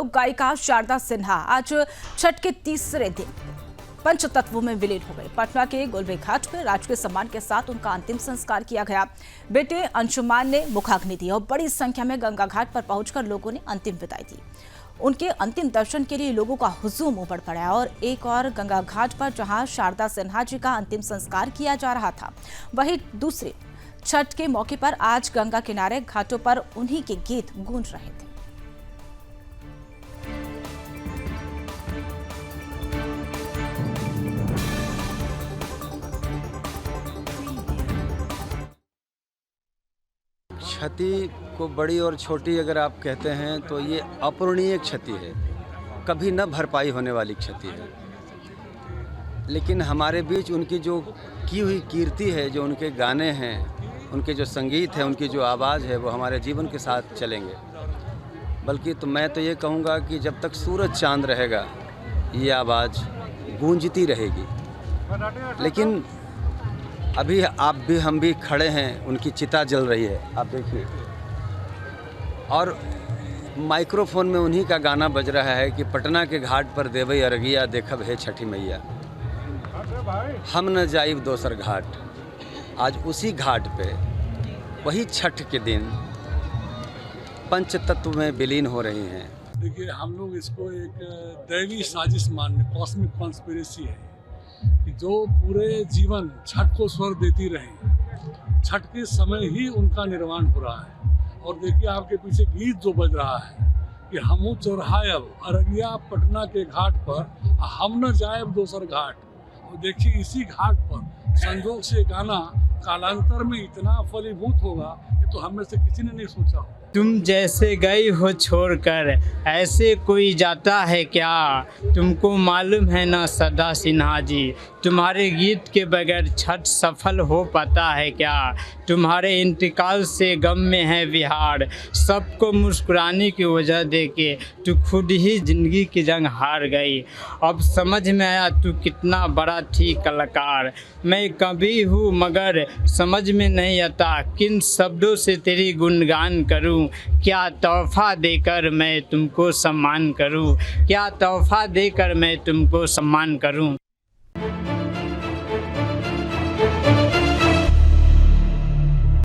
लोक गायिका शारदा सिन्हा आज छठ के तीसरे दिन पंचतत्वों में विलीन हो गई। पटना के गोलवे घाट पर राजकीय सम्मान के साथ उनका अंतिम संस्कार किया गया। बेटे अंशुमान ने मुखाग्नि दी और बड़ी संख्या में गंगा घाट पर पहुंचकर लोगों ने अंतिम विदाई दी। उनके अंतिम दर्शन के लिए लोगों का हुजूम उमड़ पड़ा और एक और गंगा घाट पर जहां शारदा सिन्हा जी का अंतिम संस्कार किया जा रहा था, वहीं दूसरे छठ के मौके पर आज गंगा किनारे घाटों पर उन्हीं के गीत गूंज रहे थे। क्षति को बड़ी और छोटी अगर आप कहते हैं तो ये अपूरणीय क्षति है, कभी न भरपाई होने वाली क्षति है। लेकिन हमारे बीच उनकी जो की हुई कीर्ति है, जो उनके गाने हैं, उनके जो संगीत है, उनकी जो आवाज़ है, वो हमारे जीवन के साथ चलेंगे। बल्कि तो मैं तो ये कहूँगा कि जब तक सूरज चांद रहेगा ये आवाज़ गूंजती रहेगी। लेकिन अभी आप भी हम भी खड़े हैं, उनकी चिता जल रही है, आप देखिए, और माइक्रोफोन में उन्हीं का गाना बज रहा है कि पटना के घाट पर देवई अरगिया देखब है छठी मैया, हम न जाइब दोसर घाट। आज उसी घाट पे वही छठ के दिन पंचतत्व में विलीन हो रही हैं। देखिए, हम लोग इसको एक दैवी साजिश मानने, कॉस्मिक कॉन्स्पिरेसी है कि जो पूरे जीवन छठ को स्वर देती रही, छठ के समय ही उनका निर्वाण हो रहा है। और देखिए, आपके पीछे गीत जो बज रहा है कि हमू चढ़ायब अरगिया पटना के घाट पर, हम न जायब दोसर घाट। और देखिए, इसी घाट पर संजोग से गाना कालांतर में इतना फलीभूत होगा ये तो हम में से किसी ने नहीं सोचा हो। तुम जैसे गई हो छोड़कर ऐसे कोई जाता है क्या, तुमको मालूम है ना सदा सिन्हा जी, तुम्हारे गीत के बगैर छठ सफल हो पाता है क्या। तुम्हारे इंतकाल से गम में है बिहार, सबको मुस्कुराने की वजह दे के तू खुद ही जिंदगी की जंग हार गई। अब समझ में आया तू कितना बड़ा थी कलाकार। मैं कवि हूँ मगर समझ में नहीं आता किन शब्दों से तेरी गुणगान करूँ। क्या तोहफा देकर मैं तुमको सम्मान करूं, क्या तोहफा देकर मैं तुमको सम्मान करूं।